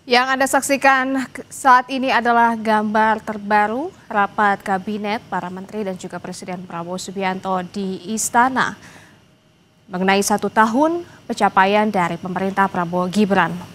Yang Anda saksikan saat ini adalah gambar terbaru rapat kabinet para menteri dan juga Presiden Prabowo Subianto di Istana mengenai 1 tahun pencapaian dari pemerintah Prabowo Gibran.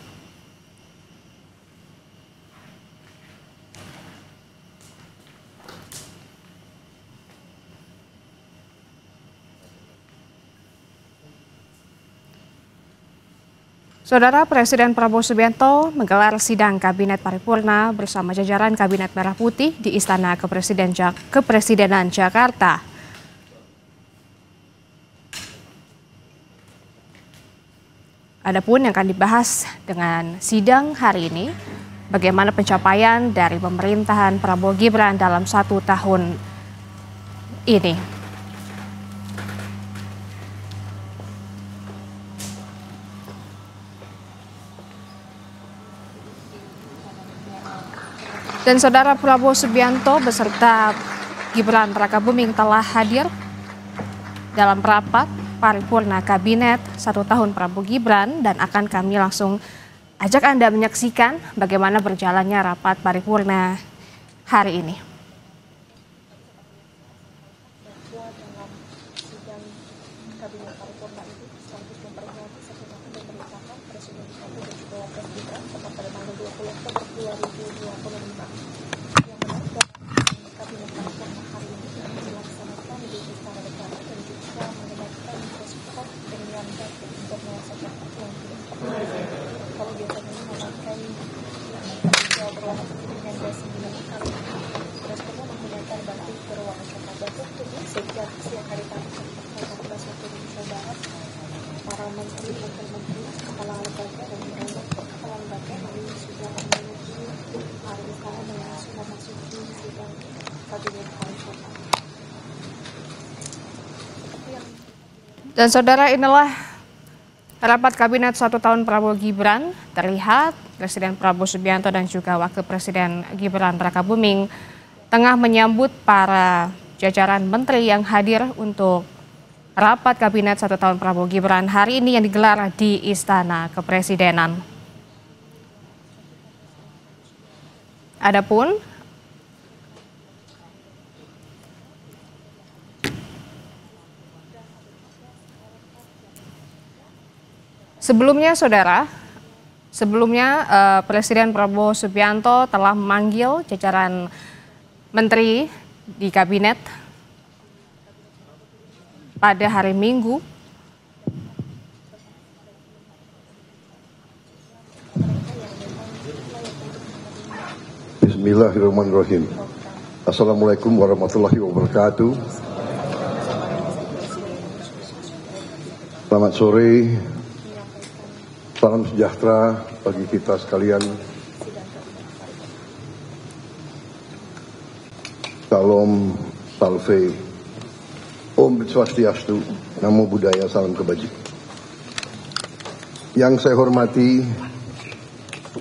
Saudara, Presiden Prabowo Subianto menggelar sidang Kabinet Paripurna bersama jajaran Kabinet Merah Putih di Istana Kepresidenan Jakarta. Adapun yang akan dibahas dengan sidang hari ini, bagaimana pencapaian dari pemerintahan Prabowo Gibran dalam 1 tahun ini. Dan Saudara, Prabowo Subianto beserta Gibran Rakabuming telah hadir dalam rapat paripurna Kabinet 1 tahun Prabowo Gibran, dan akan kami langsung ajak Anda menyaksikan bagaimana berjalannya rapat paripurna hari ini. Para menteri, kepala lembaga dan kepala lembaga hari sudah memenuhi hari istana dengan sudah masuki sidang kabinet paripurna. Dan Saudara, inilah rapat kabinet 1 tahun Prabowo Gibran. Terlihat Presiden Prabowo Subianto dan juga Wakil Presiden Gibran Rakabuming tengah menyambut para jajaran menteri yang hadir untuk rapat kabinet 1 tahun Prabowo Gibran hari ini yang digelar di Istana Kepresidenan. Adapun sebelumnya, Saudara, Presiden Prabowo Subianto telah memanggil jajaran menteri di kabinet pada hari Minggu. Bismillahirrahmanirrahim. Assalamualaikum warahmatullahi wabarakatuh. Selamat sore. Salam sejahtera bagi kita sekalian. Salam, salve, Om Swastiastu, Namo Buddhaya, salam kebajikan. Yang saya hormati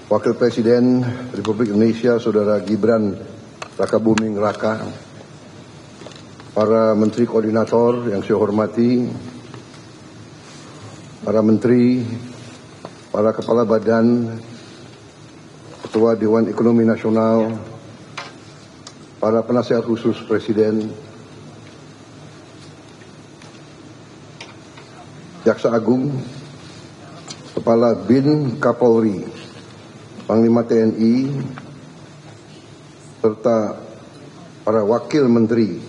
Wakil Presiden Republik Indonesia Saudara Gibran Rakabuming Raka, para Menteri Koordinator yang saya hormati, para Menteri, para Kepala Badan, Ketua Dewan Ekonomi Nasional, para penasihat khusus Presiden, Jaksa Agung, Kepala BIN Kapolri, Panglima TNI, serta para Wakil Menteri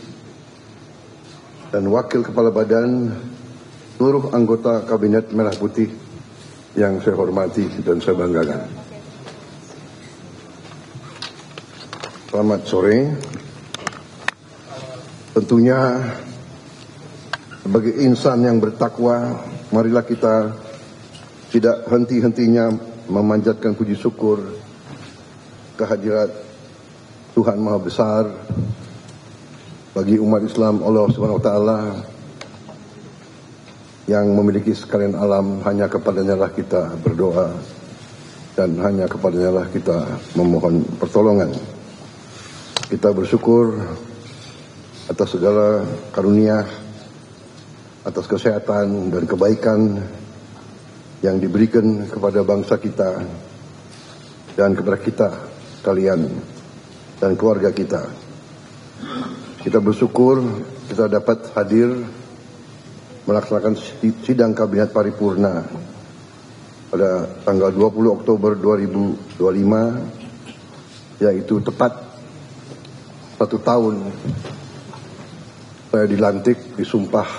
dan Wakil Kepala Badan, seluruh anggota Kabinet Merah Putih yang saya hormati dan saya banggakan. Selamat sore. Tentunya sebagai insan yang bertakwa, marilah kita tidak henti-hentinya memanjatkan puji syukur kehadirat Tuhan Maha Besar bagi umat Islam Allah SWT yang memiliki sekalian alam. Hanya kepadanya lah kita berdoa dan hanya kepadanya lah kita memohon pertolongan. Kita bersyukur atas segala karunia, atas kesehatan dan kebaikan yang diberikan kepada bangsa kita dan kepada kita kalian dan keluarga kita. Kita bersyukur kita dapat hadir melaksanakan sidang kabinet paripurna pada tanggal 20 Oktober 2025, yaitu tepat 1 tahun saya dilantik, disumpah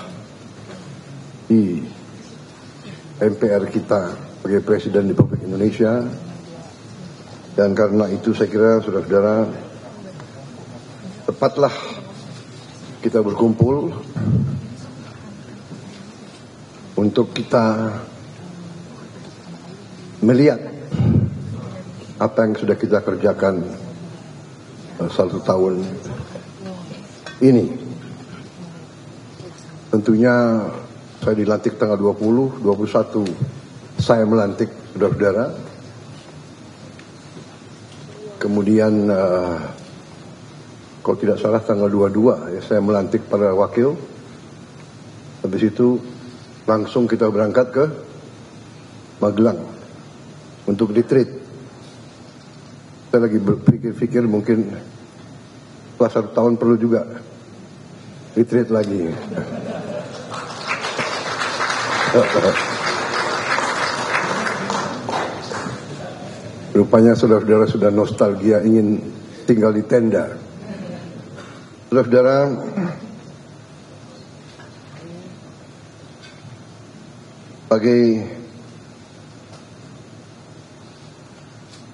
di MPR kita sebagai Presiden Republik Indonesia. Dan karena itu saya kira saudara-saudara, tepatlah kita berkumpul untuk kita melihat apa yang sudah kita kerjakan 1 tahun ini. Tentunya saya dilantik tanggal 20, 21 saya melantik saudara-saudara. Kemudian kalau tidak salah tanggal 22 ya, saya melantik para wakil. Habis itu langsung kita berangkat ke Magelang untuk retreat. Saya lagi berpikir-pikir mungkin setelah 1 tahun perlu juga retreat lagi. Rupanya saudara-saudara sudah nostalgia ingin tinggal di tenda. Saudara-saudara, sebagai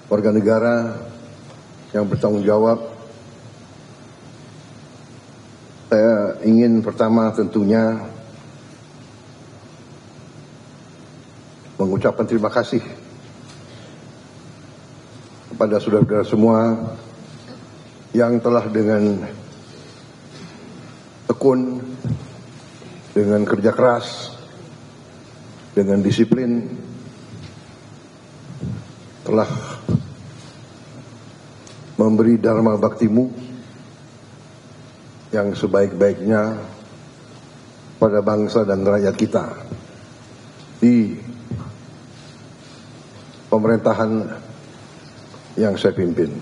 warga negara yang bertanggung jawab, saya ingin pertama tentunya mengucapkan terima kasih kepada saudara-saudara semua yang telah dengan tekun, dengan kerja keras, dengan disiplin telah memberi dharma baktimu yang sebaik-baiknya pada bangsa dan rakyat kita di pemerintahan yang saya pimpin.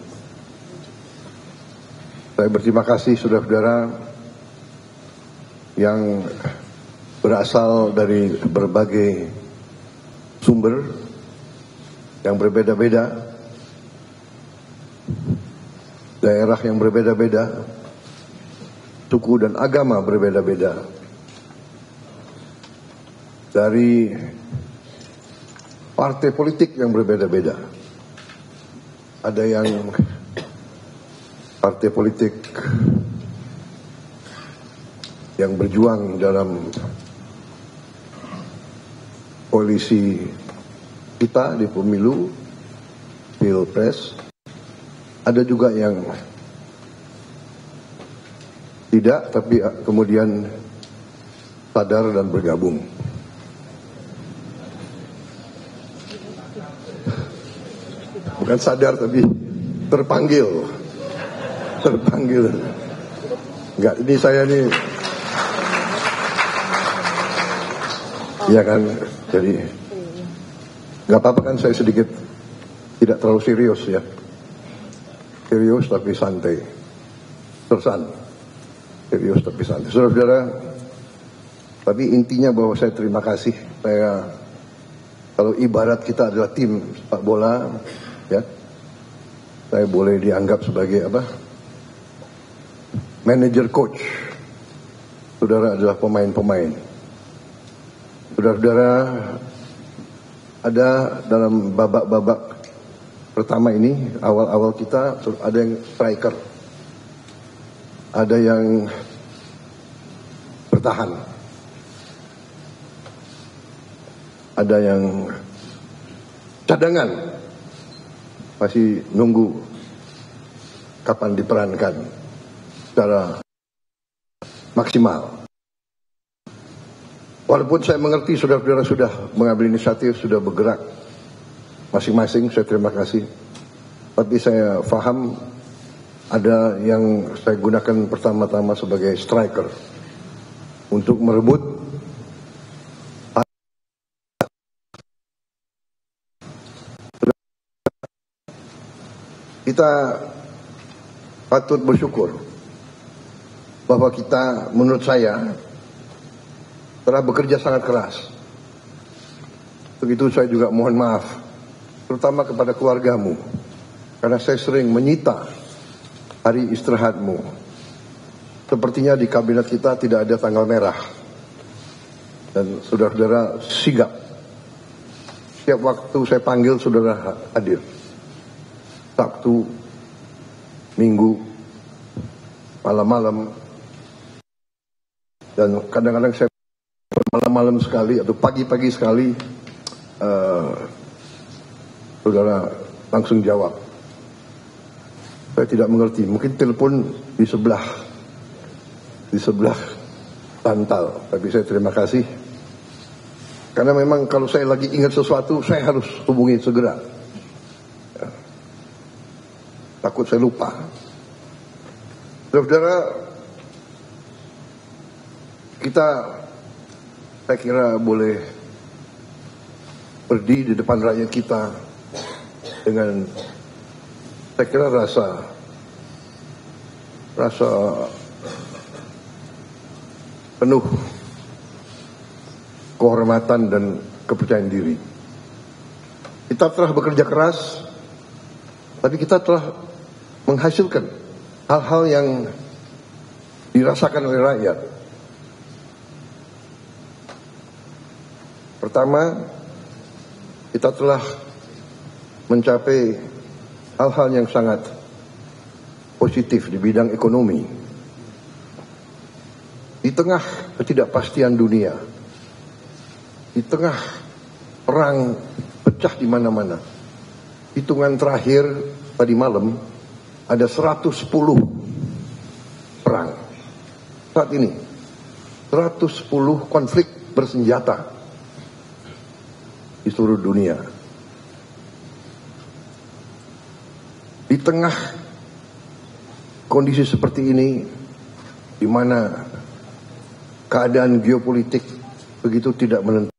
Saya berterima kasih saudara-saudara yang berasal dari berbagai sumber yang berbeda-beda, daerah yang berbeda-beda, suku dan agama berbeda-beda, dari partai politik yang berbeda-beda. Ada yang partai politik yang berjuang dalam koalisi kita di pemilu, pilpres. Ada juga yang tidak, tapi kemudian sadar dan bergabung. Bukan sadar tapi terpanggil. Enggak, ini saya nih. Iya kan, jadi nggak apa-apa kan saya sedikit tidak terlalu serius ya, serius tapi santai, tersan, serius tapi santai. Saudara-saudara, tapi intinya bahwa saya terima kasih. Saya kalau ibarat kita adalah tim sepak bola, ya, saya boleh dianggap sebagai apa? Manager coach. Saudara adalah pemain-pemain. Saudara-saudara, ada dalam babak-babak pertama ini, awal-awal kita ada yang striker, ada yang bertahan, ada yang cadangan, masih nunggu kapan diperankan secara maksimal. Walaupun saya mengerti saudara-saudara sudah mengambil inisiatif, sudah bergerak masing-masing, saya terima kasih. Tapi saya paham ada yang saya gunakan pertama-tama sebagai striker untuk merebut kita patut bersyukur bahwa kita, menurut saya, telah bekerja sangat keras. Begitu saya juga mohon maaf, terutama kepada keluargamu, karena saya sering menyita hari istirahatmu. Sepertinya di kabinet kita tidak ada tanggal merah. Dan saudara-saudara sigap. Setiap waktu saya panggil, saudara hadir. Sabtu, Minggu, malam-malam. Dan kadang-kadang saya malam-malam sekali atau pagi-pagi sekali, saudara langsung jawab. Saya tidak mengerti, mungkin telepon di sebelah bantal, tapi saya terima kasih. Karena memang kalau saya lagi ingat sesuatu, saya harus hubungi segera. Ya. Takut saya lupa. Saudara, kita, saya kira boleh berdiri di depan rakyat kita dengan, saya kira, rasa penuh kehormatan dan kepercayaan diri. Kita telah bekerja keras, tapi kita telah menghasilkan hal-hal yang dirasakan oleh rakyat. Pertama, kita telah mencapai hal-hal yang sangat positif di bidang ekonomi. Di tengah ketidakpastian dunia, di tengah perang pecah di mana-mana, hitungan terakhir tadi malam ada 110 perang. Saat ini 110 konflik bersenjata di seluruh dunia. Di tengah kondisi seperti ini, di mana keadaan geopolitik begitu tidak menentu,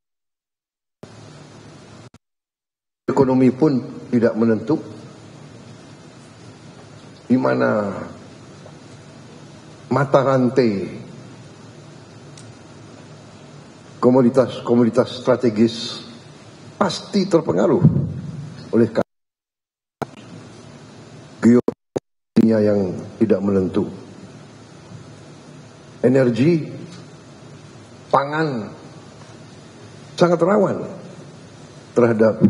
ekonomi pun tidak menentu, di mana mata rantai komoditas strategis pasti terpengaruh oleh geopolitik yang tidak menentu. Energi, pangan sangat rawan terhadap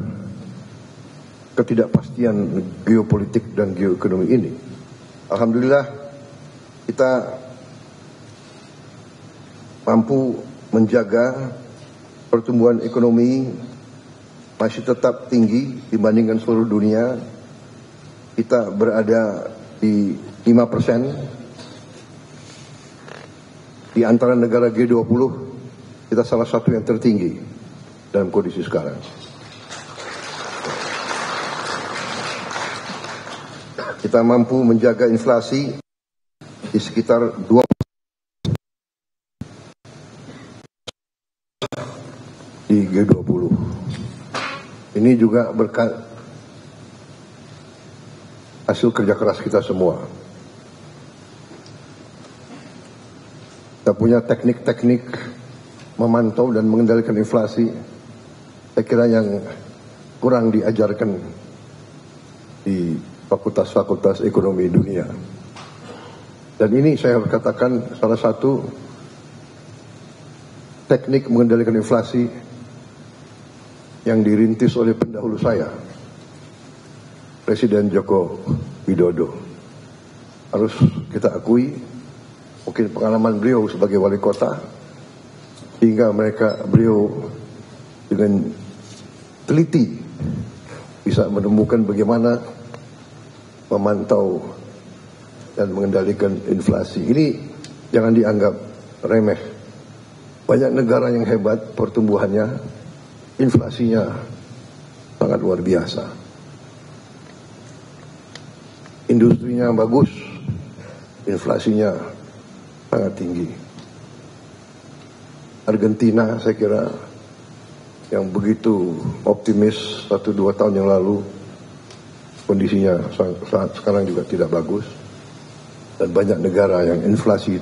ketidakpastian geopolitik dan geoekonomi ini. Alhamdulillah kita mampu menjaga pertumbuhan ekonomi masih tetap tinggi dibandingkan seluruh dunia. Kita berada di 5%. Di antara negara G20, kita salah satu yang tertinggi dalam kondisi sekarang. Kita mampu menjaga inflasi di sekitar 2% di G20. Ini juga berkat hasil kerja keras kita semua. Kita punya teknik-teknik memantau dan mengendalikan inflasi, saya kira yang kurang diajarkan di fakultas-fakultas ekonomi dunia. Dan ini saya harus katakan salah satu teknik mengendalikan inflasi yang dirintis oleh pendahulu saya, Presiden Joko Widodo. Harus kita akui, mungkin pengalaman beliau sebagai wali kota, hingga beliau dengan teliti bisa menemukan bagaimana memantau dan mengendalikan inflasi. Ini jangan dianggap remeh. Banyak negara yang hebat pertumbuhannya, inflasinya sangat luar biasa. Industrinya bagus, inflasinya sangat tinggi. Argentina saya kira yang begitu optimis 1-2 tahun yang lalu, kondisinya saat sekarang juga tidak bagus, dan banyak negara yang inflasi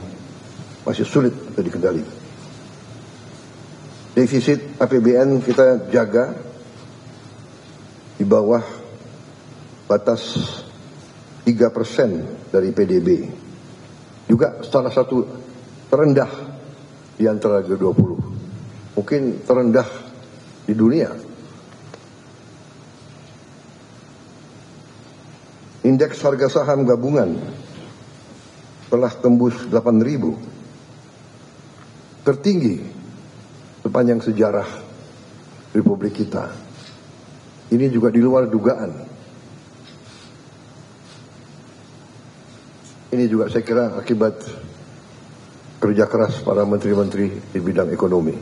masih sulit untuk dikendalikan. Defisit APBN kita jaga di bawah batas 3% dari PDB. Juga salah satu terendah di antara G20. Mungkin terendah di dunia. Indeks harga saham gabungan telah tembus 8.000. Tertinggi sepanjang sejarah Republik kita. Ini juga di luar dugaan. Ini juga saya kira akibat kerja keras para menteri-menteri di bidang ekonomi.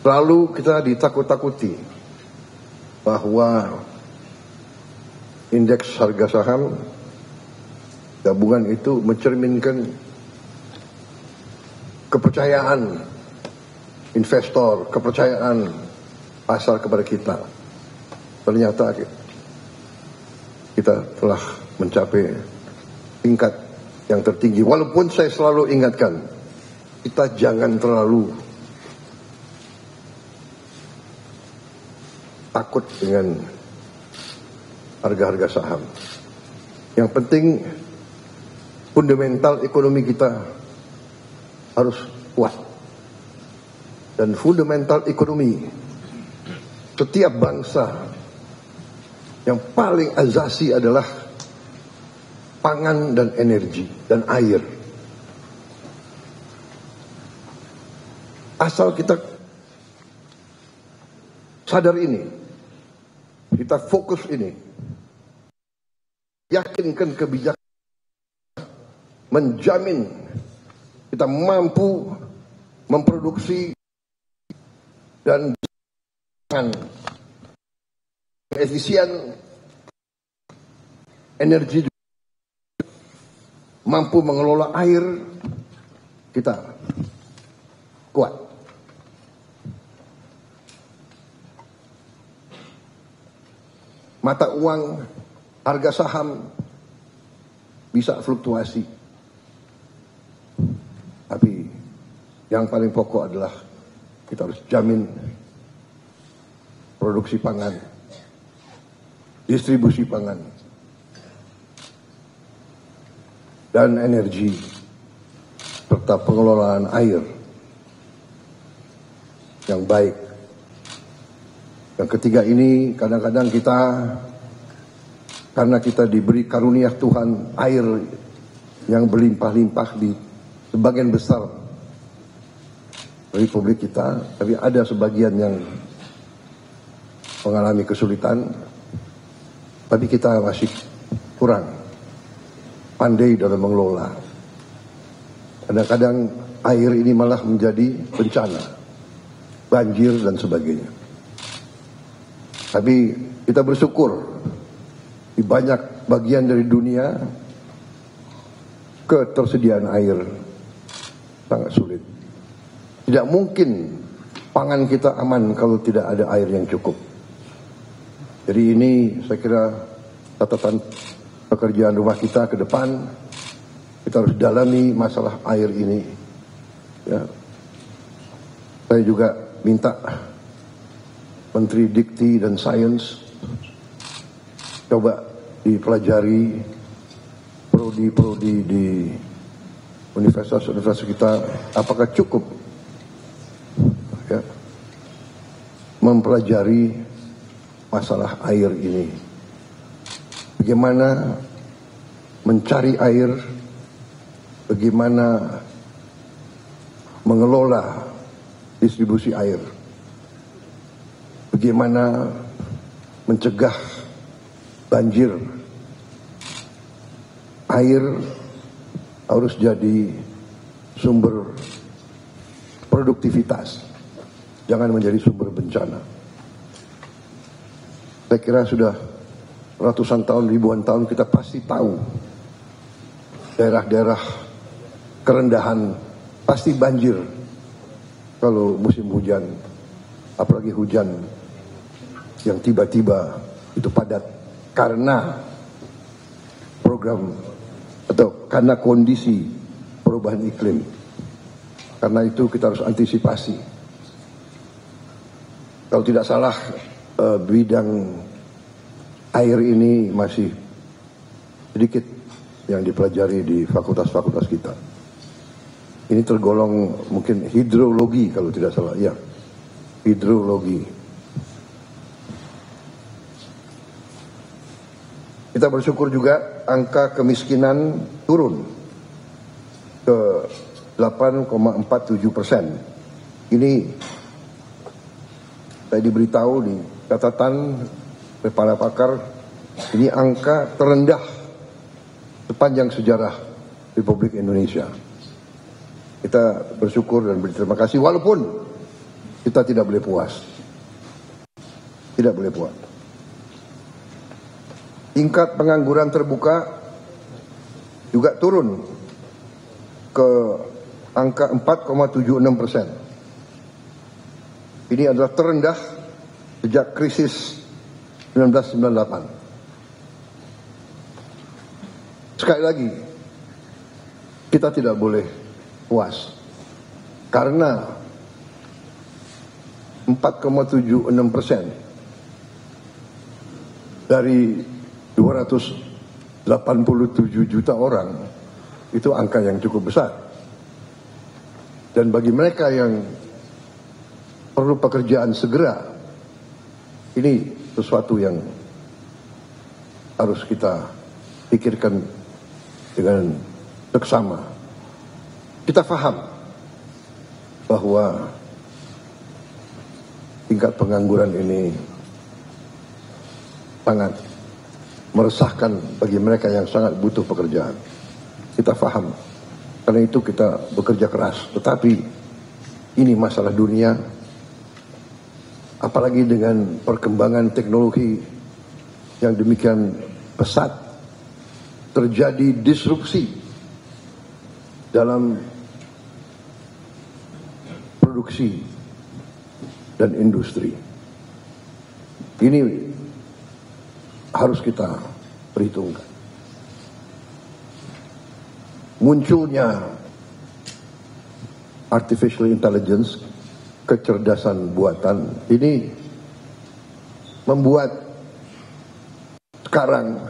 Lalu kita ditakut-takuti bahwa indeks harga saham gabungan itu mencerminkan kepercayaan investor, kepercayaan pasar kepada kita. Ternyata kita telah mencapai tingkat yang tertinggi. Walaupun saya selalu ingatkan, kita jangan terlalu takut dengan harga-harga saham. Yang penting fundamental ekonomi kita harus kuat. Dan fundamental ekonomi setiap bangsa yang paling asasi adalah pangan dan energi dan air. Asal kita sadar ini, kita fokus ini, yakinkan kebijakan, menjamin kita mampu memproduksi dan efisien energi, mampu mengelola air, kita kuat. Mata uang, harga saham bisa fluktuasi, tapi yang paling pokok adalah kita harus jamin produksi pangan, distribusi pangan, dan energi, serta pengelolaan air yang baik. Yang ketiga ini kadang-kadang kita, karena kita diberi karunia Tuhan air yang berlimpah-limpah di sebagian besar Republik kita, tapi ada sebagian yang mengalami kesulitan, tapi kita masih kurang pandai dalam mengelola. Kadang-kadang air ini malah menjadi bencana, banjir dan sebagainya. Tapi kita bersyukur di banyak bagian dari dunia ketersediaan air sangat sulit. Tidak mungkin pangan kita aman kalau tidak ada air yang cukup. Jadi ini saya kira catatan pekerjaan rumah kita ke depan. Kita harus dalami masalah air ini. Ya. Saya juga minta Menteri Dikti dan Sains coba dipelajari prodi-prodi di universitas-universitas kita, apakah cukup ya, mempelajari masalah air ini, bagaimana mencari air, bagaimana mengelola distribusi air, bagaimana mencegah banjir. Air harus jadi sumber produktivitas, jangan menjadi sumber bencana. Saya kira sudah ratusan tahun, ribuan tahun kita pasti tahu daerah-daerah kerendahan pasti banjir kalau musim hujan, apalagi hujan yang tiba-tiba itu padat karena program atau karena kondisi perubahan iklim. Karena itu kita harus antisipasi. Kalau tidak salah bidang air ini masih sedikit yang dipelajari di fakultas-fakultas kita. Ini tergolong mungkin hidrologi kalau tidak salah, ya, hidrologi. Kita bersyukur juga angka kemiskinan turun ke 8,47%. Ini saya diberitahu di catatan oleh para pakar, ini angka terendah sepanjang sejarah Republik Indonesia. Kita bersyukur dan berterima kasih walaupun kita tidak boleh puas. Tidak boleh puas. Tingkat pengangguran terbuka juga turun ke angka 4,76%. Ini adalah terendah sejak krisis 1998. Sekali lagi, kita tidak boleh puas karena 4,76% dari 287 juta orang itu angka yang cukup besar. Dan bagi mereka yang perlu pekerjaan segera, ini sesuatu yang harus kita pikirkan dengan seksama. Kita paham bahwa tingkat pengangguran ini sangat meresahkan bagi mereka yang sangat butuh pekerjaan. Kita paham, karena itu kita bekerja keras. Tetapi ini masalah dunia, apalagi dengan perkembangan teknologi yang demikian pesat, terjadi disrupsi dalam produksi dan industri. Ini harus kita perhitungkan. Munculnya artificial intelligence, kecerdasan buatan, ini membuat sekarang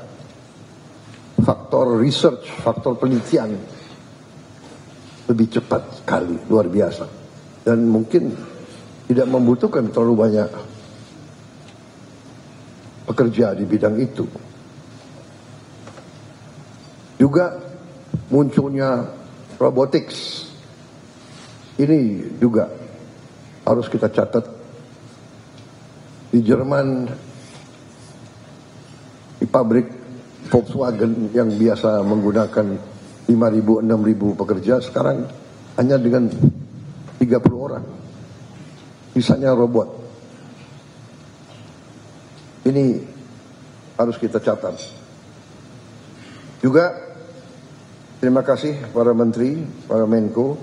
faktor research, faktor penelitian lebih cepat sekali, luar biasa. Dan mungkin tidak membutuhkan terlalu banyak pekerja di bidang itu. Juga munculnya robotics. Ini juga harus kita catat. Di Jerman, di pabrik Volkswagen yang biasa menggunakan 5.000, 6.000 pekerja, sekarang hanya dengan 30 orang. Sisanya robot. Ini harus kita catat. Juga terima kasih para menteri, para Menko.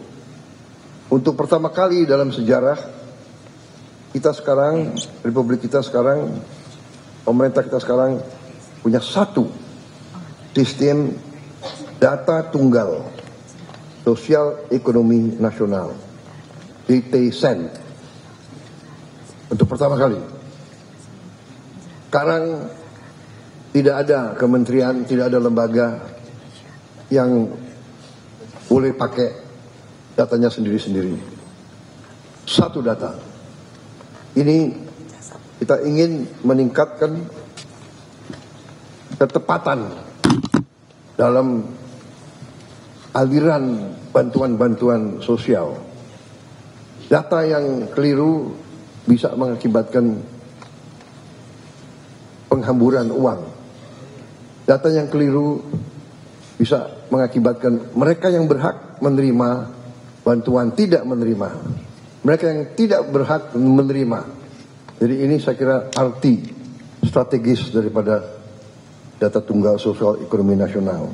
Untuk pertama kali dalam sejarah kita sekarang, Republik kita sekarang, pemerintah kita sekarang punya satu sistem data tunggal sosial ekonomi nasional, DTSEN, untuk pertama kali. Sekarang tidak ada kementerian, tidak ada lembaga yang boleh pakai datanya sendiri-sendiri. Satu data. Ini kita ingin meningkatkan ketepatan dalam aliran bantuan-bantuan sosial. Data yang keliru bisa mengakibatkan penghamburan uang. Data yang keliru bisa mengakibatkan mereka yang berhak menerima bantuan tidak menerima. Mereka yang tidak berhak menerima. Jadi ini saya kira arti strategis daripada data tunggal sosial ekonomi nasional.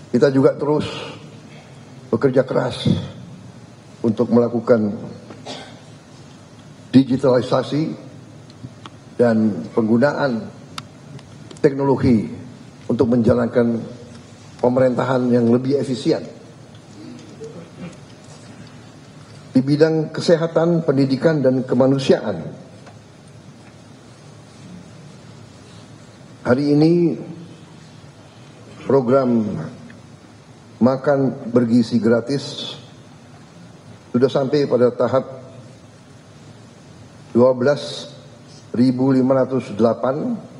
Kita juga terus bekerja keras untuk melakukan digitalisasi dan penggunaan teknologi untuk menjalankan pemerintahan yang lebih efisien. Di bidang kesehatan, pendidikan, dan kemanusiaan, hari ini program makan bergizi gratis sudah sampai pada tahap 12.508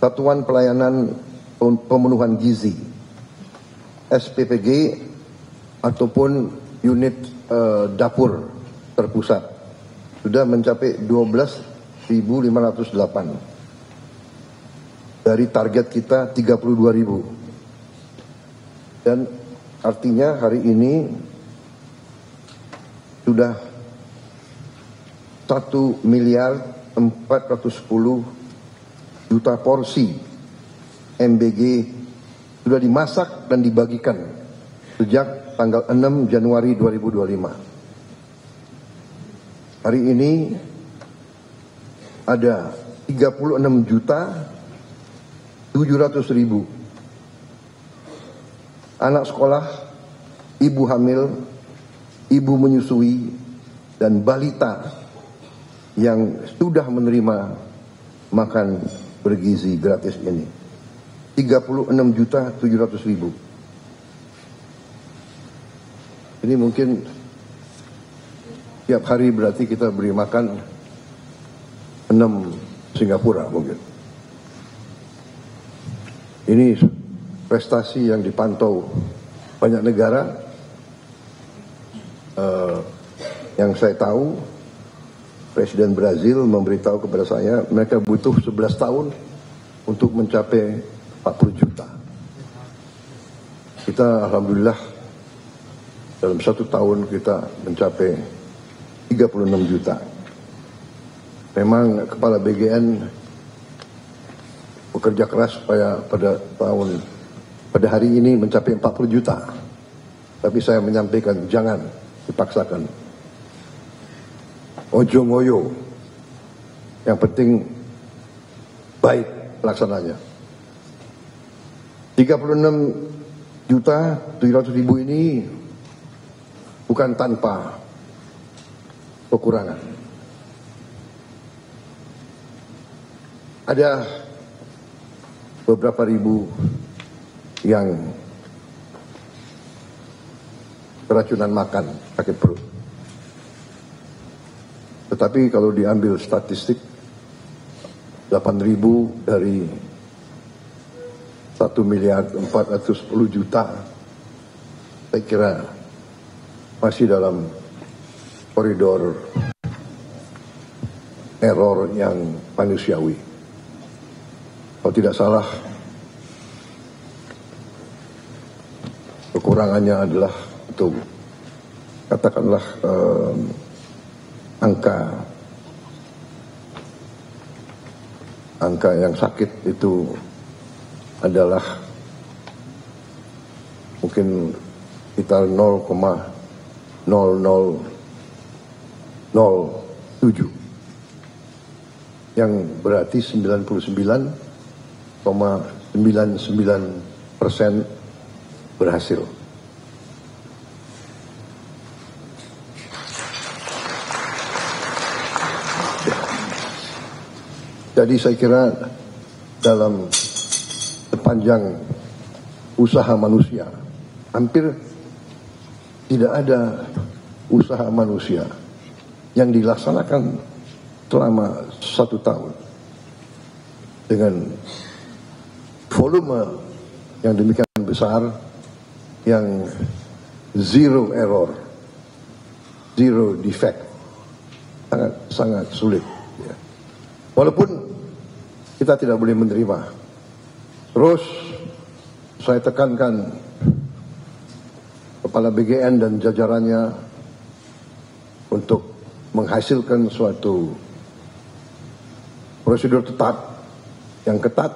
Satuan Pelayanan Pemenuhan Gizi SPPG ataupun unit dapur terpusat sudah mencapai 12.508 dari target kita 32.000, dan artinya hari ini sudah 1.410.000.000 porsi MBG sudah dimasak dan dibagikan sejak tanggal 6 Januari 2025. Hari ini ada 36.700.000 anak sekolah, ibu hamil, ibu menyusui, dan balita yang sudah menerima makan bergizi gratis ini. 36.700.000. Ini mungkin tiap hari berarti kita beri makan 6 Singapura mungkin. Ini prestasi yang dipantau banyak negara. Yang saya tahu, Presiden Brazil memberitahu kepada saya mereka butuh 11 tahun untuk mencapai 40 juta. Kita alhamdulillah dalam 1 tahun kita mencapai 36 juta. Memang Kepala BGN bekerja keras supaya pada hari ini mencapai 40 juta. Tapi saya menyampaikan jangan dipaksakan. Ojo ngoyo. Yang penting baik pelaksananya. 36.700.000 ini bukan tanpa kekurangan. Ada beberapa ribu yang keracunan makan, sakit perut. Tetapi kalau diambil statistik, 8.000 dari 1.410.000.000, saya kira masih dalam koridor error yang manusiawi. Kalau tidak salah, kekurangannya adalah itu, katakanlah angka yang sakit itu adalah mungkin sekitar 0,0007, yang berarti 99,99% berhasil. Jadi saya kira dalam sepanjang usaha manusia, hampir tidak ada usaha manusia yang dilaksanakan selama 1 tahun dengan volume yang demikian besar, yang zero error, zero defect, sangat sulit. Walaupun kita tidak boleh menerima. Terus saya tekankan Kepala BGN dan jajarannya untuk menghasilkan suatu prosedur yang ketat,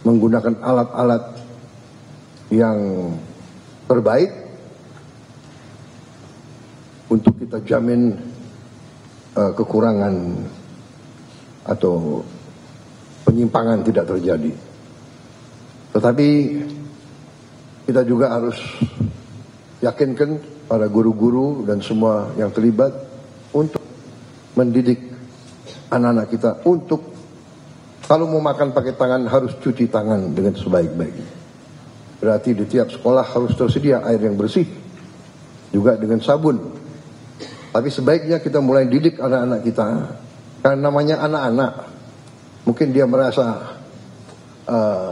menggunakan alat-alat yang terbaik untuk kita jamin kekurangan atau penyimpangan tidak terjadi. Tetapi kita juga harus yakinkan para guru-guru dan semua yang terlibat untuk mendidik anak-anak kita untuk kalau mau makan pakai tangan harus cuci tangan dengan sebaik-baiknya. Berarti di tiap sekolah harus tersedia air yang bersih, juga dengan sabun. Tapi sebaiknya kita mulai didik anak-anak kita, karena namanya anak-anak. Mungkin dia merasa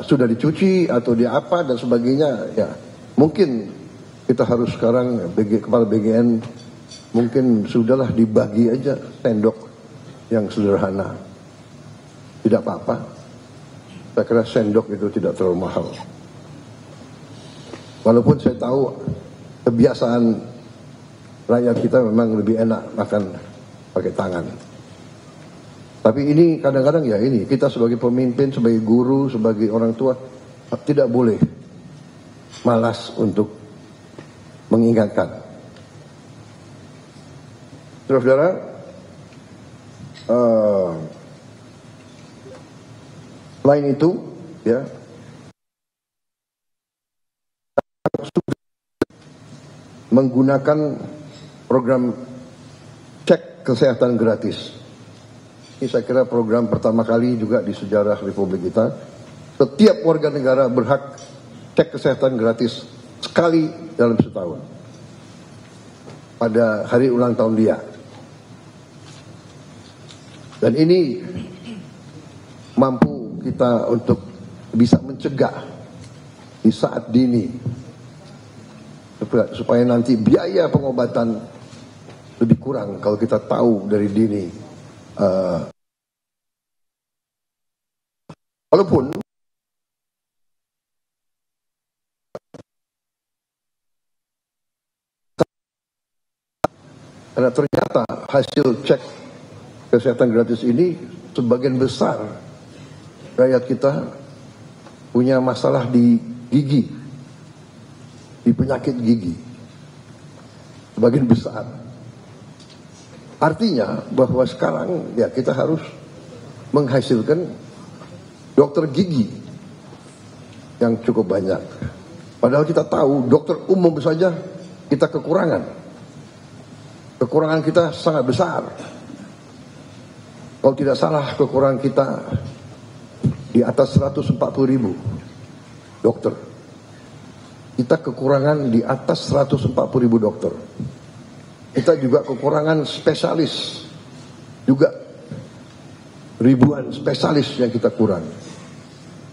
sudah dicuci atau dia apa dan sebagainya. Ya, mungkin kita harus sekarang kepala BGN mungkin sudahlah dibagi aja sendok yang sederhana. Tidak apa-apa. Saya kira sendok itu tidak terlalu mahal. Walaupun saya tahu kebiasaan rakyat kita memang lebih enak makan pakai tangan. Tapi ini kadang-kadang ya ini, kita sebagai pemimpin, sebagai guru, sebagai orang tua, tidak boleh malas untuk mengingatkan. Saudara-saudara, selain itu, ya, menggunakan program cek kesehatan gratis. Ini saya kira program pertama kali juga di sejarah Republik kita. Setiap warga negara berhak cek kesehatan gratis sekali dalam setahun. Pada hari ulang tahun dia. Dan ini mampu kita untuk bisa mencegah di saat dini. Supaya nanti biaya pengobatan lebih kurang kalau kita tahu dari dini. Walaupun karena ternyata hasil cek kesehatan gratis ini sebagian besar rakyat kita punya masalah di gigi, di penyakit gigi, sebagian besar. Artinya bahwa sekarang ya kita harus menghasilkan dokter gigi yang cukup banyak. Padahal kita tahu dokter umum saja kita kekurangan. Kekurangan kita sangat besar. Kalau tidak salah kekurangan kita di atas 140.000 dokter. Kita kekurangan di atas 140.000 dokter. Kita juga kekurangan spesialis. Juga ribuan spesialis yang kita kurang.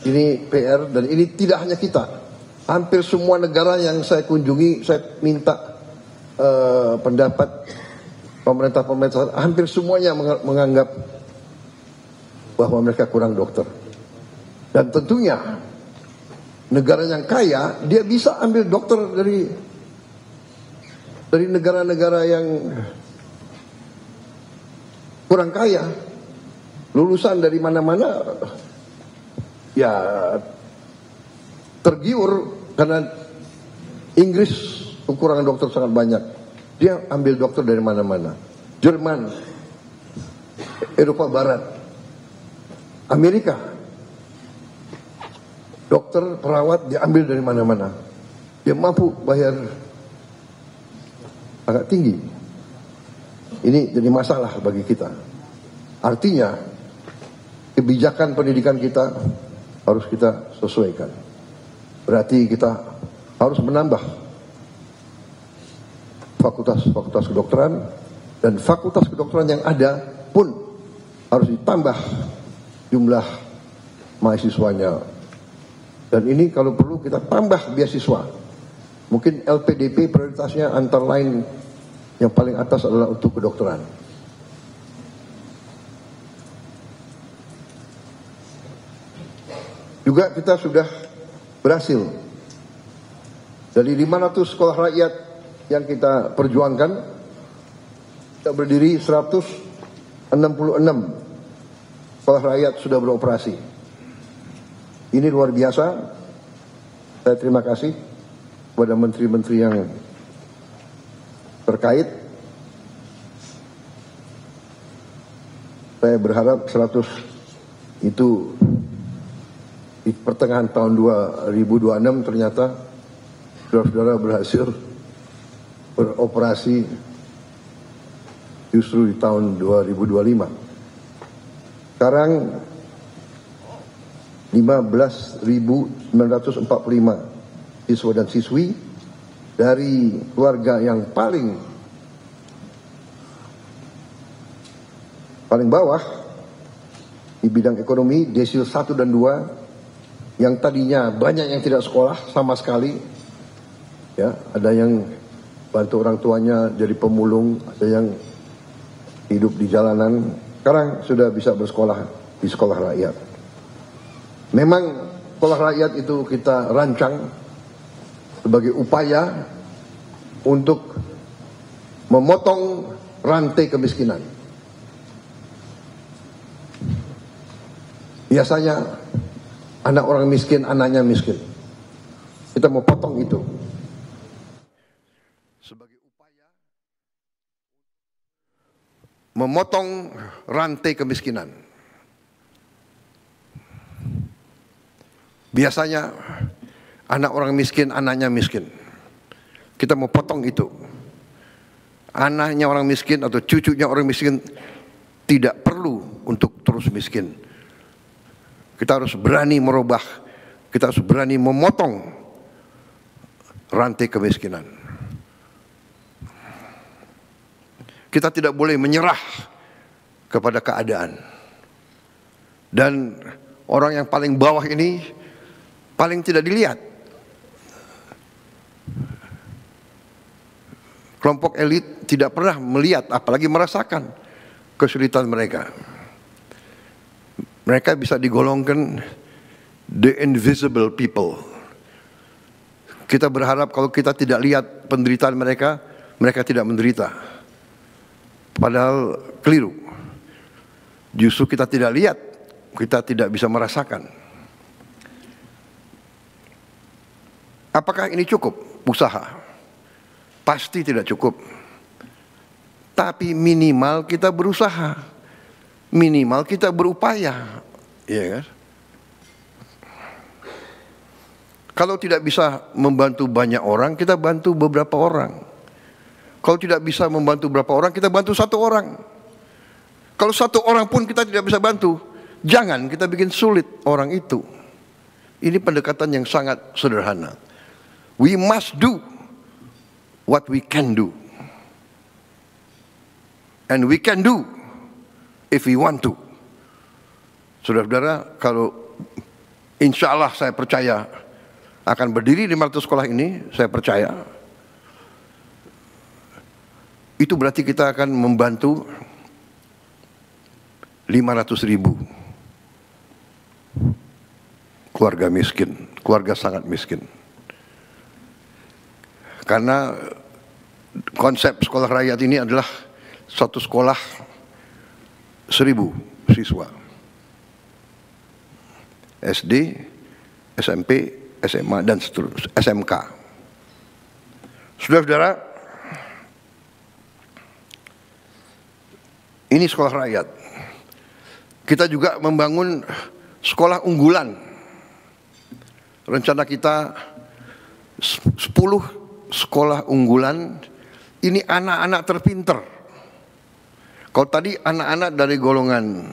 Ini PR dan ini tidak hanya kita. Hampir semua negara yang saya kunjungi, saya minta pendapat pemerintah-pemerintah, hampir semuanya menganggap bahwa mereka kurang dokter. Dan tentunya negara yang kaya, dia bisa ambil dokter dari negara-negara yang kurang kaya. Lulusan dari mana-mana ya tergiur karena Inggris kekurangan dokter sangat banyak. Dia ambil dokter dari mana-mana. Jerman, Eropa Barat, Amerika. Dokter, perawat diambil dari mana-mana. Dia mampu bayar agak tinggi. Ini jadi masalah bagi kita. Artinya kebijakan pendidikan kita harus kita sesuaikan. Berarti kita harus menambah fakultas-fakultas kedokteran, dan fakultas kedokteran yang ada pun harus ditambah jumlah mahasiswanya. Dan ini kalau perlu kita tambah beasiswa. Mungkin LPDP prioritasnya antara lain yang paling atas adalah untuk kedokteran. Juga kita sudah berhasil dari 500 sekolah rakyat yang kita perjuangkan, kita berdiri 166 sekolah rakyat sudah beroperasi. Ini luar biasa. Saya terima kasih kepada menteri-menteri yang terkait. Saya berharap 100 itu di pertengahan tahun 2026 ternyata saudara-saudara berhasil beroperasi justru di tahun 2025. Sekarang 15.945 siswa dan siswi dari keluarga yang paling bawah di bidang ekonomi, desil 1 dan 2, yang tadinya banyak yang tidak sekolah sama sekali, ya, ada yang bantu orang tuanya jadi pemulung, ada yang hidup di jalanan, sekarang sudah bisa bersekolah di sekolah rakyat. Memang sekolah rakyat itu kita rancang sebagai upaya untuk memotong rantai kemiskinan. Biasanya anak orang miskin, anaknya miskin. Kita mau potong itu. Sebagai upaya memotong rantai kemiskinan. Biasanya anak orang miskin, anaknya miskin. Kita mau potong itu. Anaknya orang miskin atau cucunya orang miskin tidak perlu untuk terus miskin. Kita harus berani merubah, kita harus berani memotong rantai kemiskinan. Kita tidak boleh menyerah kepada keadaan. Dan orang yang paling bawah ini paling tidak dilihat. Kelompok elit tidak pernah melihat, apalagi merasakan kesulitan mereka. Mereka bisa digolongkan the invisible people. Kita berharap kalau kita tidak lihat penderitaan mereka, mereka tidak menderita. Padahal keliru. Justru kita tidak lihat, kita tidak bisa merasakan. Apakah ini cukup usaha? Pasti tidak cukup. Tapi minimal kita berusaha. Minimal kita berupaya, ya kan? Kalau tidak bisa membantu banyak orang, kita bantu beberapa orang. Kalau tidak bisa membantu beberapa orang, kita bantu 1 orang. Kalau 1 orang pun kita tidak bisa bantu, jangan kita bikin sulit orang itu. Ini pendekatan yang sangat sederhana. We must do what we can do. And we can do if we want to. Saudara-saudara, kalau insya Allah saya percaya akan berdiri 500 sekolah ini, saya percaya itu berarti kita akan membantu 500.000 keluarga miskin, keluarga sangat miskin. Karena konsep sekolah rakyat ini adalah satu sekolah 1.000 siswa. SD, SMP, SMA, dan seterusnya, SMK. Saudara-saudara, ini sekolah rakyat. Kita juga membangun sekolah unggulan. Rencana kita 10 sekolah unggulan. Ini anak-anak terpinter. Kalau tadi anak-anak dari golongan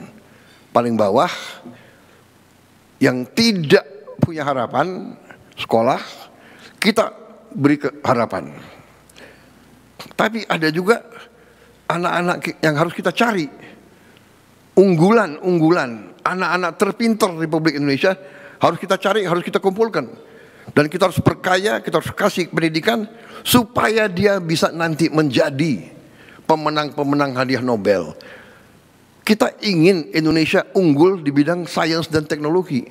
paling bawah yang tidak punya harapan sekolah, kita beri harapan. Tapi ada juga anak-anak yang harus kita cari. Unggulan, anak-anak terpinter Republik Indonesia harus kita cari, harus kita kumpulkan. Dan kita harus perkaya, kita harus kasih pendidikan supaya dia bisa nanti menjadi pemenang-pemenang hadiah Nobel. Kita ingin Indonesia unggul di bidang sains dan teknologi.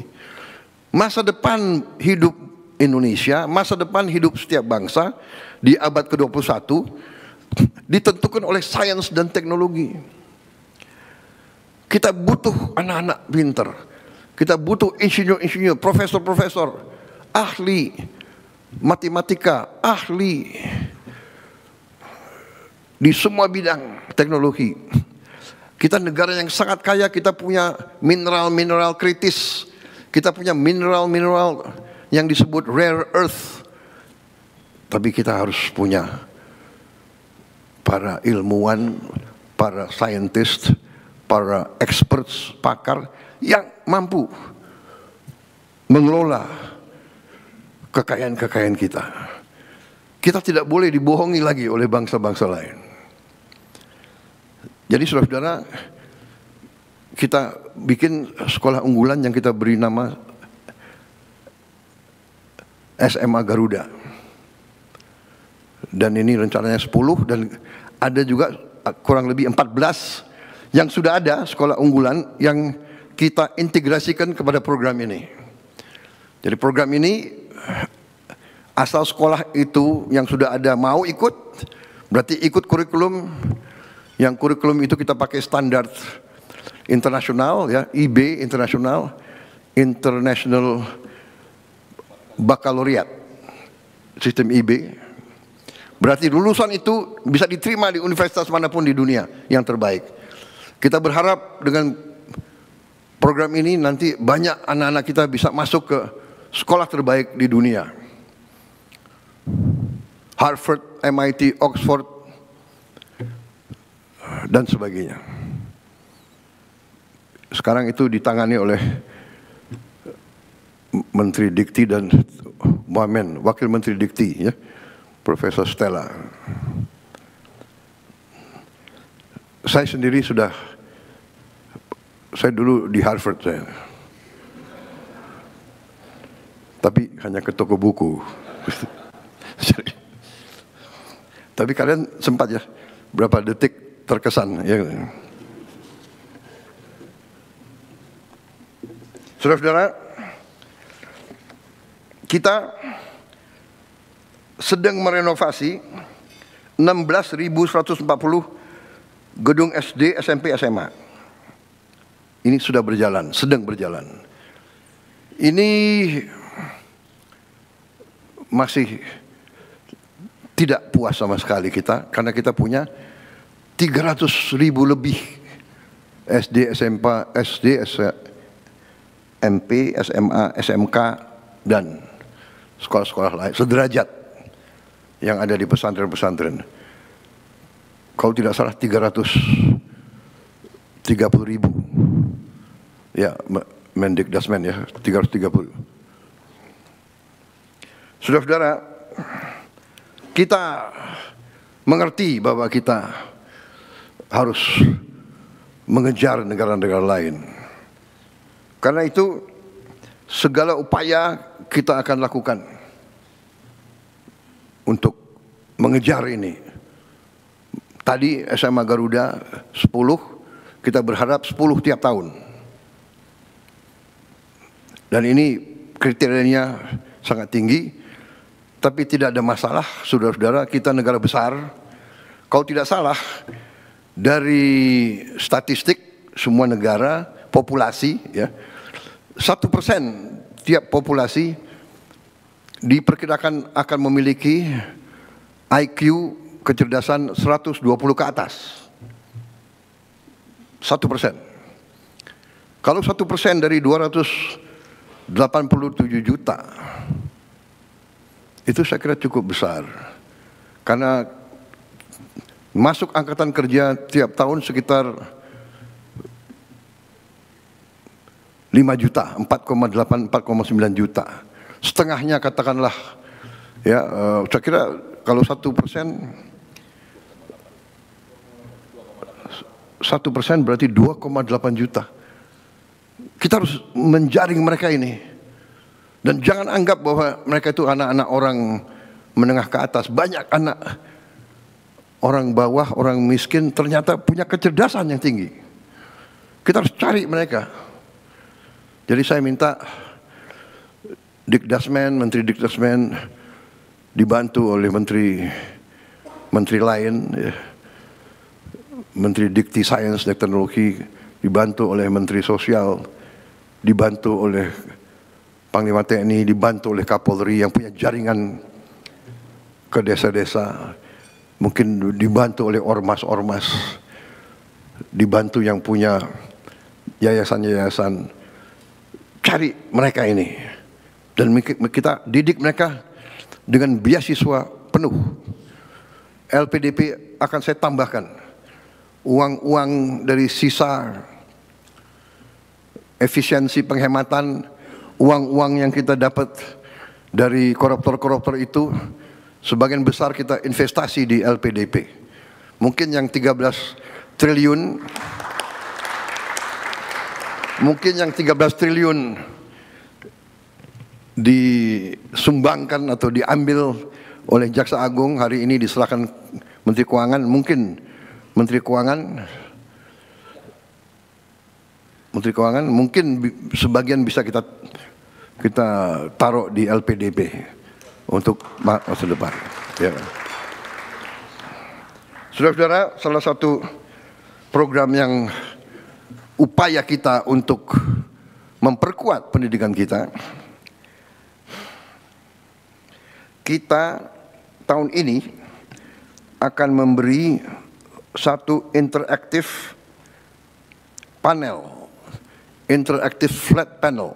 Masa depan hidup Indonesia, masa depan hidup setiap bangsa di abad ke-21 ditentukan oleh sains dan teknologi. Kita butuh anak-anak pinter. Kita butuh insinyur-insinyur, profesor-profesor, ahli matematika, ahli di semua bidang teknologi. Kita negara yang sangat kaya, kita punya mineral-mineral kritis, kita punya mineral-mineral yang disebut rare earth. Tapi kita harus punya para ilmuwan, para scientist, para experts, pakar yang mampu mengelola kekayaan-kekayaan kita. Kita tidak boleh dibohongi lagi oleh bangsa-bangsa lain. Jadi saudara-saudara, kita bikin sekolah unggulan yang kita beri nama SMA Garuda. Dan ini rencananya 10 dan ada juga kurang lebih 14 yang sudah ada sekolah unggulan yang kita integrasikan kepada program ini. Jadi program ini asal sekolah itu yang sudah ada mau ikut, berarti ikut kurikulum. Yang kurikulum itu kita pakai standar internasional, ya, IB internasional, International Baccalaureate, sistem IB. Berarti lulusan itu bisa diterima di universitas manapun di dunia yang terbaik. Kita berharap dengan program ini nanti banyak anak-anak kita bisa masuk ke sekolah terbaik di dunia. Harvard, MIT, Oxford, dan sebagainya. Sekarang itu ditangani oleh Menteri Dikti dan Wamen, Wakil Menteri Dikti, ya, Profesor Stella. Saya sendiri saya dulu di Harvard saya. Tapi hanya ke toko buku. Tapi kalian sempat ya, berapa detik terkesan, ya. Saudara-saudara, kita sedang merenovasi 16.140 gedung SD, SMP, SMA. Ini sudah berjalan, sedang berjalan. Ini masih tidak puas sama sekali kita, karena kita punya 300.000 lebih SD, SMP, SMA, SMK, dan sekolah-sekolah lain sederajat yang ada di pesantren-pesantren. Kalau tidak salah 330.000. Ya, Mendikdasmen ya, 330. Saudara-saudara, kita mengerti bahwa kita harus mengejar negara-negara lain. Karena itu segala upaya kita akan lakukan untuk mengejar ini. Tadi SMA Garuda 10, kita berharap 10 tiap tahun. Dan ini kriterianya sangat tinggi, tapi tidak ada masalah, saudara-saudara, kita negara besar. Kalau tidak salah, dari statistik semua negara, populasi, ya, 1% tiap populasi diperkirakan akan memiliki IQ kecerdasan 120 ke atas. 1%. Kalau 1% dari 287 juta, itu saya kira cukup besar. Karena masuk angkatan kerja tiap tahun sekitar 5 juta, 4,8, 4,9 juta. Setengahnya katakanlah, ya, saya kira kalau 1% berarti 2,8 juta. Kita harus menjaring mereka ini. Dan jangan anggap bahwa mereka itu anak-anak orang menengah ke atas. Banyak anak orang bawah, orang miskin ternyata punya kecerdasan yang tinggi. Kita harus cari mereka. Jadi saya minta Dikdasmen, Menteri Dikdasmen dibantu oleh menteri lain, ya. Menteri Dikti Sains dan Teknologi dibantu oleh Menteri Sosial, dibantu oleh Panglima TNI, dibantu oleh Kapolri yang punya jaringan ke desa-desa, mungkin dibantu oleh ormas-ormas dibantu yang punya yayasan-yayasan, cari mereka ini. Dan kita didik mereka dengan beasiswa penuh. LPDP akan saya tambahkan uang-uang dari sisa efisiensi penghematan, uang-uang yang kita dapat dari koruptor-koruptor itu, sebagian besar kita investasi di LPDP. Mungkin yang 13 triliun, disumbangkan atau diambil oleh Jaksa Agung, hari ini diserahkan Menteri Keuangan. Mungkin Menteri Keuangan mungkin sebagian bisa kita taruh di LPDP untuk masa depan. Ya. Saudara-saudara, salah satu program yang upaya kita untuk memperkuat pendidikan kita tahun ini akan memberi satu interaktif panel, interaktif flat panel,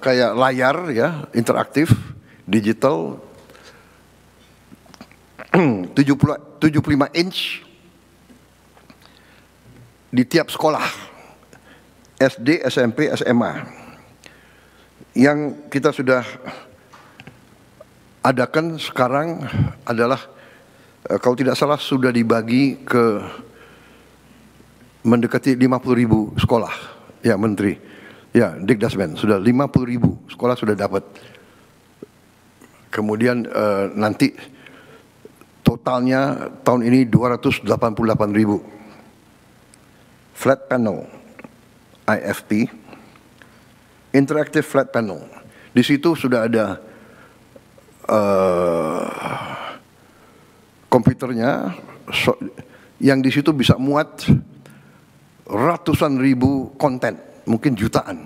kayak layar ya, interaktif, digital, 75 inch di tiap sekolah, SD, SMP, SMA. Yang kita sudah adakan sekarang adalah, kalau tidak salah sudah dibagi ke mendekati 50.000 sekolah. Ya Menteri, ya Dikdasmen, sudah 50.000 sekolah sudah dapat. Kemudian nanti totalnya tahun ini 288.000. Flat panel, IFP, interactive flat panel. Di situ sudah ada komputernya, yang di situ bisa muat ratusan ribu konten, mungkin jutaan.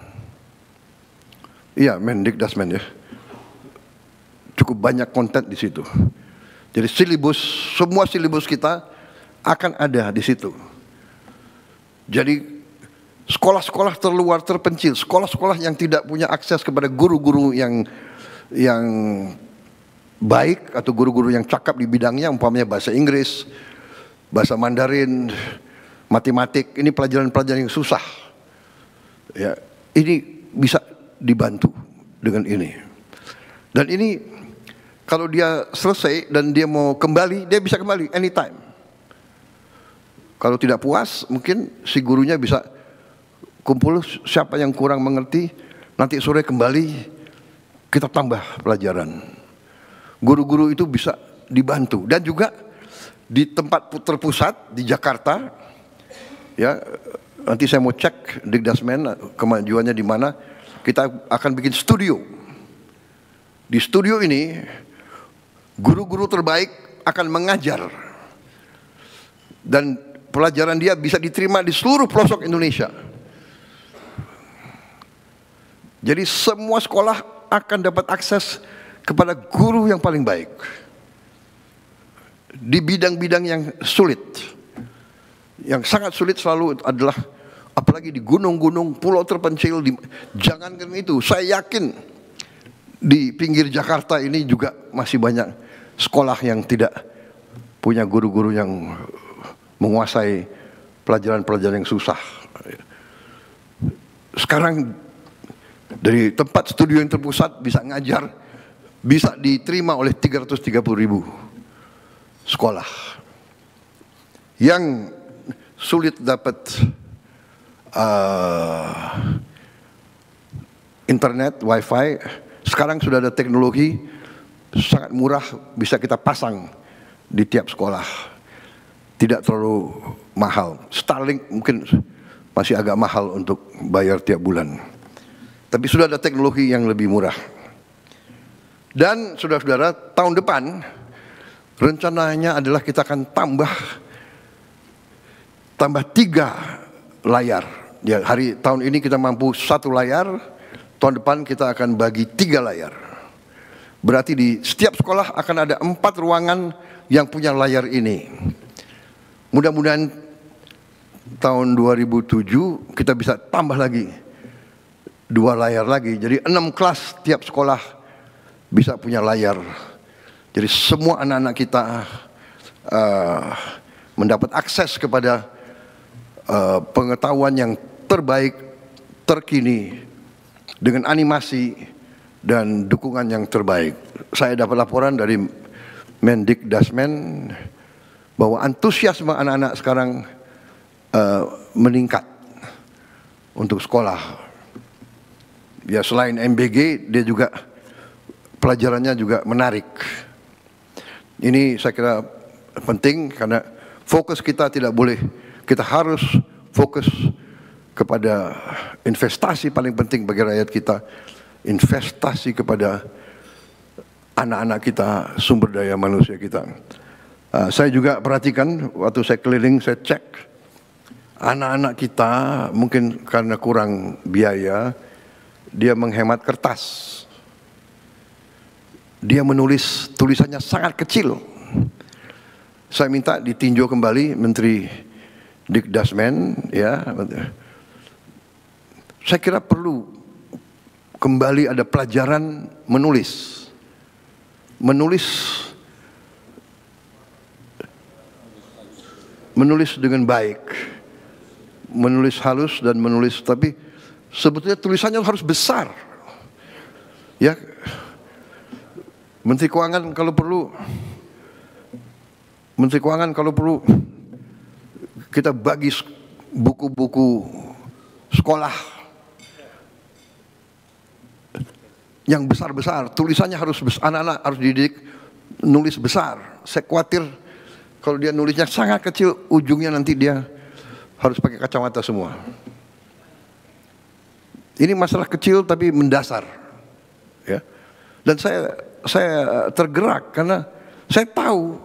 Iya, Mendikdasmen ya. Cukup banyak konten di situ. Jadi semua silibus kita akan ada di situ. Jadi sekolah-sekolah terluar terpencil, sekolah-sekolah yang tidak punya akses kepada guru-guru yang baik atau guru-guru yang cakap di bidangnya, umpamanya bahasa Inggris, bahasa Mandarin, matematik, ini pelajaran-pelajaran yang susah. Ya, ini bisa dibantu dengan ini. Dan ini kalau dia selesai dan dia mau kembali, dia bisa kembali anytime. Kalau tidak puas, mungkin si gurunya bisa kumpul siapa yang kurang mengerti, nanti sore kembali kita tambah pelajaran. Guru-guru itu bisa dibantu. Dan juga di tempat terpusat di Jakarta, ya nanti saya mau cek Dikdasmen kemajuannya di mana. Kita akan bikin studio. Di studio ini guru-guru terbaik akan mengajar dan pelajaran dia bisa diterima di seluruh pelosok Indonesia. Jadi semua sekolah akan dapat akses kepada guru yang paling baik di bidang-bidang yang sulit. Yang sangat sulit selalu adalah, apalagi di gunung-gunung, pulau terpencil, jangankan itu, saya yakin di pinggir Jakarta ini juga masih banyak sekolah yang tidak punya guru-guru yang menguasai pelajaran-pelajaran yang susah. Sekarang dari tempat studio yang terpusat bisa ngajar, bisa diterima oleh 330.000 sekolah. Yang sulit dapat internet, wifi, sekarang sudah ada teknologi sangat murah, bisa kita pasang di tiap sekolah. Tidak terlalu mahal. Starlink mungkin masih agak mahal untuk bayar tiap bulan. Tapi sudah ada teknologi yang lebih murah. Dan saudara-saudara, tahun depan rencananya adalah kita akan tambah 3 layar. Ya, tahun ini kita mampu 1 layar, tahun depan kita akan bagi 3 layar. Berarti di setiap sekolah akan ada 4 ruangan yang punya layar ini. Mudah-mudahan tahun 2007 kita bisa tambah lagi 2 layar lagi. Jadi 6 kelas tiap sekolah bisa punya layar. Jadi semua anak-anak kita mendapat akses kepada pengetahuan yang terbaik, terkini, dengan animasi dan dukungan yang terbaik. Saya dapat laporan dari Mendikdasmen bahwa antusiasme anak-anak sekarang meningkat untuk sekolah. Ya, selain MBG, dia juga pelajarannya juga menarik. Ini saya kira penting karena fokus kita tidak boleh, kita harus fokus kepada investasi paling penting bagi rakyat kita, investasi kepada anak-anak kita, sumber daya manusia kita. Saya juga perhatikan waktu saya keliling, saya cek anak-anak kita mungkin karena kurang biaya, dia menghemat kertas. Dia menulis tulisannya sangat kecil. Saya minta ditinjau kembali Menteri Dikdasmen, ya. Saya kira perlu kembali ada pelajaran menulis. Menulis dengan baik. Menulis halus dan menulis, tapi sebetulnya tulisannya harus besar. Ya. Menteri Keuangan kalau perlu kita bagi buku-buku sekolah yang besar-besar, tulisannya harus besar, anak-anak harus dididik nulis besar. Saya khawatir kalau dia nulisnya sangat kecil, ujungnya nanti dia harus pakai kacamata semua. Ini masalah kecil tapi mendasar, ya. Dan saya tergerak karena saya tahu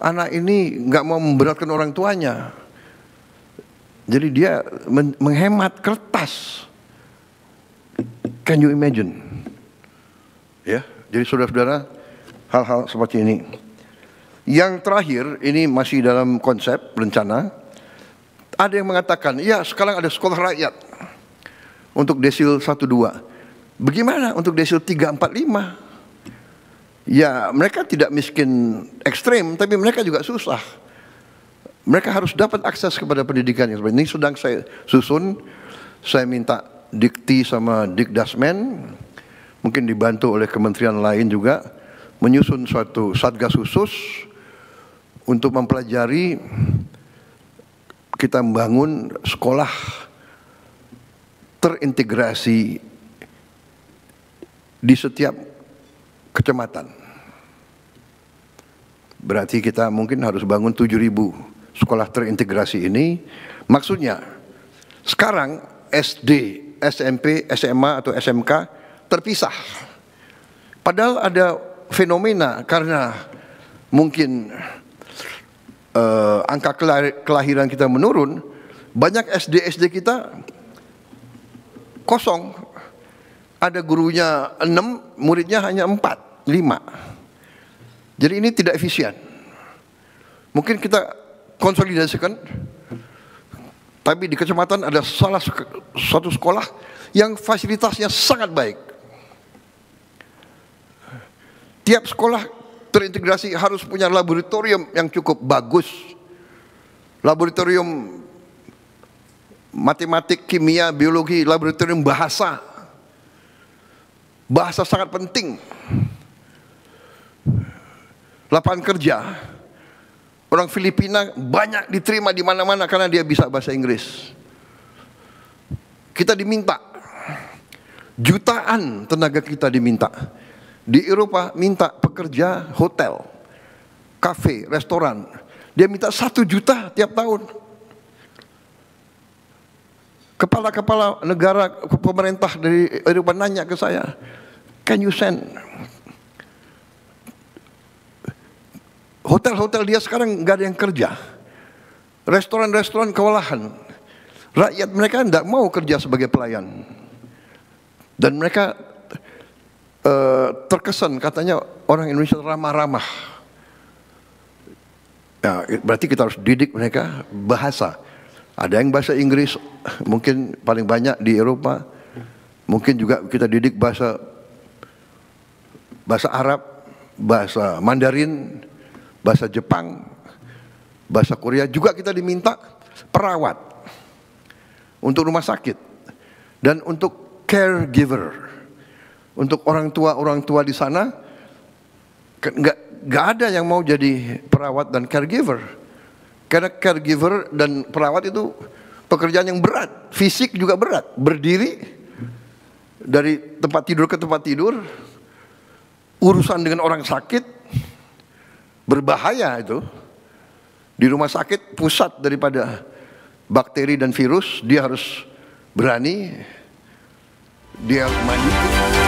anak ini nggak mau memberatkan orang tuanya. Jadi dia menghemat kertas. Can you imagine? Ya, jadi saudara-saudara, hal-hal seperti ini. Yang terakhir, ini masih dalam konsep rencana. Ada yang mengatakan, ya sekarang ada sekolah rakyat untuk desil 1-2. Bagaimana untuk desil 3-4-5? Ya, mereka tidak miskin ekstrem, tapi mereka juga susah. Mereka harus dapat akses kepada pendidikan yang seperti ini. Sedang saya susun, saya minta Dikti sama Dikdasmen, mungkin dibantu oleh kementerian lain juga, menyusun suatu satgas khusus untuk mempelajari kita membangun sekolah terintegrasi di setiap kecamatan. Berarti kita mungkin harus bangun 7.000 sekolah terintegrasi ini. Maksudnya sekarang SD, SMP, SMA atau SMK terpisah. Padahal ada fenomena karena mungkin angka kelahiran kita menurun, banyak SD kita kosong. Ada gurunya 6, muridnya hanya 4, 5. Jadi ini tidak efisien. Mungkin kita konsolidasikan, tapi di kecamatan ada suatu sekolah yang fasilitasnya sangat baik. Tiap sekolah terintegrasi harus punya laboratorium yang cukup bagus. Laboratorium matematik, kimia, biologi, laboratorium bahasa. Bahasa sangat penting. Lapangan kerja. Orang Filipina banyak diterima di mana-mana karena dia bisa bahasa Inggris. Kita diminta. Jutaan tenaga kita diminta. Di Eropa minta pekerja hotel, kafe, restoran. Dia minta 1 juta tiap tahun. Kepala-kepala negara, pemerintah dari Eropa nanya ke saya, can you send? Hotel-hotel dia sekarang nggak ada yang kerja. Restoran-restoran kewalahan. Rakyat mereka tidak mau kerja sebagai pelayan. Dan mereka terkesan katanya orang Indonesia ramah-ramah. Ya, berarti kita harus didik mereka bahasa. Ada yang bahasa Inggris, mungkin paling banyak di Eropa. Mungkin juga kita didik bahasa Arab, bahasa Mandarin, bahasa Jepang, bahasa Korea. Juga kita diminta perawat untuk rumah sakit dan untuk caregiver, untuk orang tua di sana. Nggak ada yang mau jadi perawat dan caregiver, karena caregiver dan perawat itu pekerjaan yang berat, fisik juga berat, berdiri dari tempat tidur ke tempat tidur, urusan dengan orang sakit, berbahaya itu. Di rumah sakit pusat daripada bakteri dan virus, dia harus berani, dia harus mandi.